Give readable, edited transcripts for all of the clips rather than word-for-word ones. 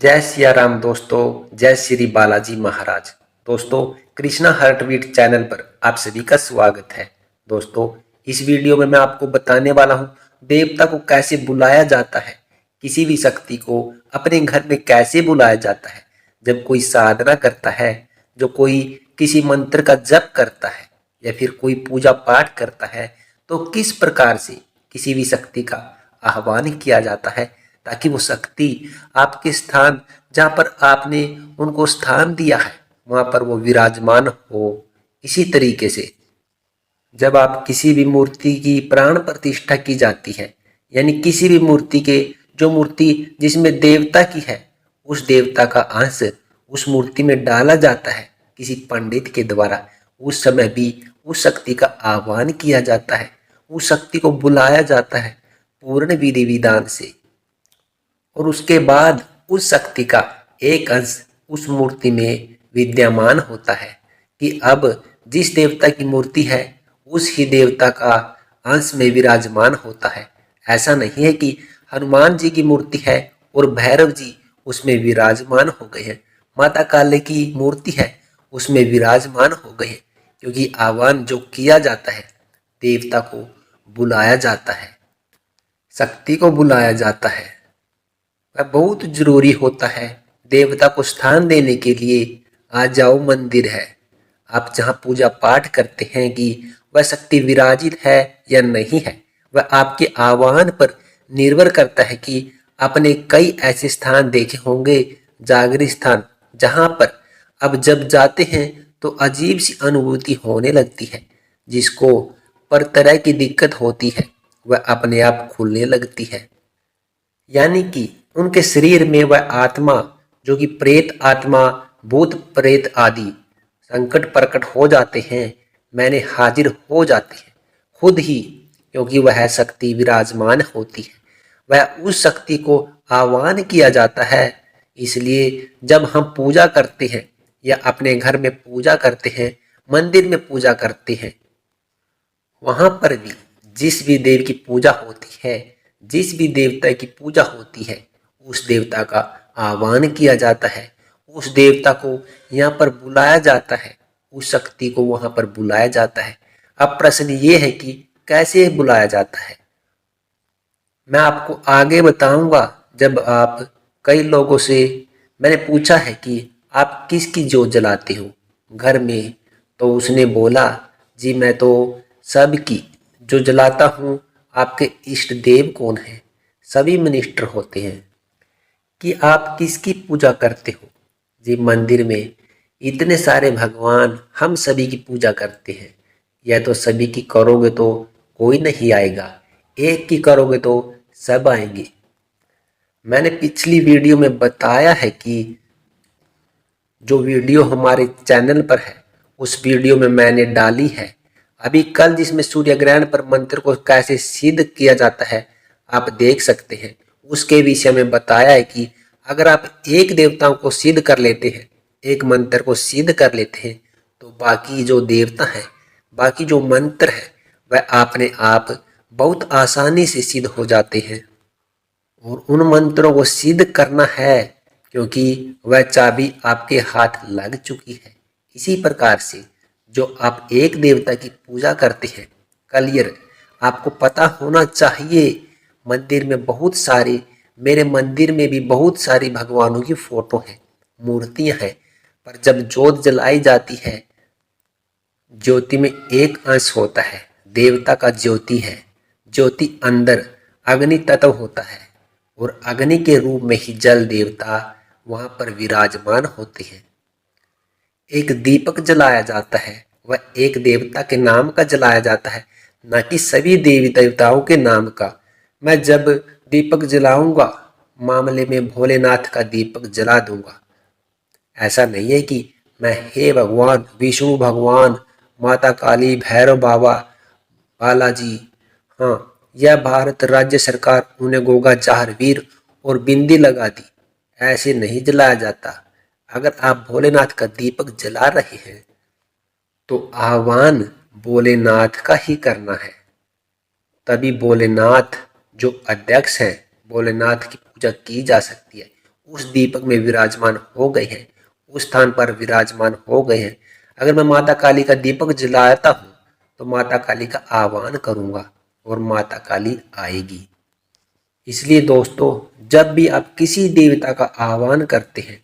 जय सिया राम दोस्तों। जय श्री बालाजी महाराज। दोस्तों, कृष्णा हार्टबीट चैनल पर आप सभी का स्वागत है। दोस्तों, इस वीडियो में मैं आपको बताने वाला हूँ देवता को कैसे बुलाया जाता है, किसी भी शक्ति को अपने घर में कैसे बुलाया जाता है। जब कोई साधना करता है, जो कोई किसी मंत्र का जप करता है या फिर कोई पूजा पाठ करता है, तो किस प्रकार से किसी भी शक्ति का आह्वान किया जाता है ताकि वो शक्ति आपके स्थान जहाँ पर आपने उनको स्थान दिया है वहाँ पर वो विराजमान हो। इसी तरीके से जब आप किसी भी मूर्ति की प्राण प्रतिष्ठा की जाती है, यानी किसी भी मूर्ति के जो मूर्ति जिसमें देवता की है, उस देवता का अंश उस मूर्ति में डाला जाता है किसी पंडित के द्वारा, उस समय भी उस शक्ति का आह्वान किया जाता है, उस शक्ति को बुलाया जाता है पूर्ण विधि विधान से। और उसके बाद उस शक्ति का एक अंश उस मूर्ति में विद्यमान होता है कि अब जिस देवता की मूर्ति है उस ही देवता का अंश में विराजमान होता है। ऐसा नहीं है कि हनुमान जी की मूर्ति है और भैरव जी उसमें विराजमान हो गए हैं, माता काली की मूर्ति है उसमें विराजमान हो गए हैं, क्योंकि आह्वान जो किया जाता है देवता को बुलाया जाता है, शक्ति को बुलाया जाता है, वह बहुत जरूरी होता है। देवता को स्थान देने के लिए आ जाओ मंदिर है, आप जहाँ पूजा पाठ करते हैं कि वह शक्ति विराजित है या नहीं है, वह आपके आह्वान पर निर्भर करता है कि आपने कई ऐसे स्थान देखे होंगे, जागृत स्थान, जहाँ पर अब जब जाते हैं तो अजीब सी अनुभूति होने लगती है। जिसको पर तरह की दिक्कत होती है वह अपने आप खुलने लगती है, यानी कि उनके शरीर में वह आत्मा जो कि प्रेत आत्मा, भूत प्रेत आदि संकट प्रकट हो जाते हैं, मैंने हाजिर हो जाते हैं खुद ही, क्योंकि वह शक्ति विराजमान होती है, वह उस शक्ति को आह्वान किया जाता है। इसलिए जब हम पूजा करते हैं या अपने घर में पूजा करते हैं, मंदिर में पूजा करते हैं, वहां पर भी जिस भी देव की पूजा होती है, जिस भी देवता की पूजा होती है, उस देवता का आह्वान किया जाता है, उस देवता को यहाँ पर बुलाया जाता है, उस शक्ति को वहां पर बुलाया जाता है। अब प्रश्न ये है कि कैसे बुलाया जाता है, मैं आपको आगे बताऊंगा। जब आप कई लोगों से मैंने पूछा है कि आप किसकी जोत जलाते हो घर में, तो उसने बोला जी मैं तो सबकी जो जलाता हूँ। आपके इष्ट देव कौन है? सभी मिनिस्टर होते हैं। कि आप किसकी पूजा करते हो? जी मंदिर में इतने सारे भगवान, हम सभी की पूजा करते हैं। यह तो सभी की करोगे तो कोई नहीं आएगा, एक की करोगे तो सब आएंगे। मैंने पिछली वीडियो में बताया है कि जो वीडियो हमारे चैनल पर है उस वीडियो में मैंने डाली है अभी कल, जिसमें सूर्य ग्रहण पर मंत्र को कैसे सिद्ध किया जाता है आप देख सकते हैं। उसके विषय में बताया है कि अगर आप एक देवताओं को सिद्ध कर लेते हैं, एक मंत्र को सिद्ध कर लेते हैं, तो बाकी जो देवता है, बाकी जो मंत्र है, वह अपने आप बहुत आसानी से सिद्ध हो जाते हैं। और उन मंत्रों को सिद्ध करना है क्योंकि वह चाबी आपके हाथ लग चुकी है। इसी प्रकार से जो आप एक देवता की पूजा करते हैं, क्लियर आपको पता होना चाहिए। मंदिर में बहुत सारे, मेरे मंदिर में भी बहुत सारी भगवानों की फोटो है, मूर्तियां हैं, पर जब जोत जलाई जाती है, ज्योति में एक अंश होता है देवता का, ज्योति है, ज्योति अंदर अग्नि तत्व होता है और अग्नि के रूप में ही जल देवता वहां पर विराजमान होते हैं। एक दीपक जलाया जाता है, वह एक देवता के नाम का जलाया जाता है, न कि सभी देवी देवताओं के नाम का। मैं जब दीपक जलाऊंगा, मामले में भोलेनाथ का दीपक जला दूंगा। ऐसा नहीं है कि मैं हे भगवान विष्णु भगवान, माता काली, भैरव बाबा, बालाजी, हाँ, यह भारत राज्य सरकार, उन्हें गोगा चार वीर और बिंदी लगा दी, ऐसे नहीं जलाया जाता। अगर आप भोलेनाथ का दीपक जला रहे हैं तो आह्वान भोलेनाथ का ही करना है, तभी भोलेनाथ जो अध्यक्ष हैं, भोलेनाथ की पूजा की जा सकती है। उस दीपक में विराजमान हो गए हैं, उस स्थान पर विराजमान हो गए हैं। अगर मैं माता काली का दीपक जलाता हूँ तो माता काली का आह्वान करूंगा और माता काली आएगी। इसलिए दोस्तों, जब भी आप किसी देवता का आह्वान करते हैं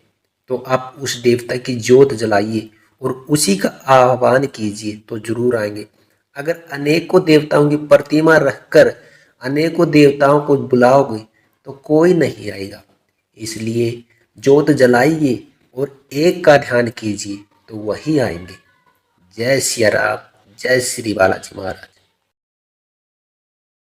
तो आप उस देवता की ज्योत जलाइए और उसी का आह्वान कीजिए तो जरूर आएंगे। अगर अनेकों देवताओं की प्रतिमा रखकर अनेकों देवताओं को बुलाओगे तो कोई नहीं आएगा। इसलिए ज्योत जलाइए और एक का ध्यान कीजिए तो वही आएंगे। जय सिया राम, जय श्री बालाजी महाराज।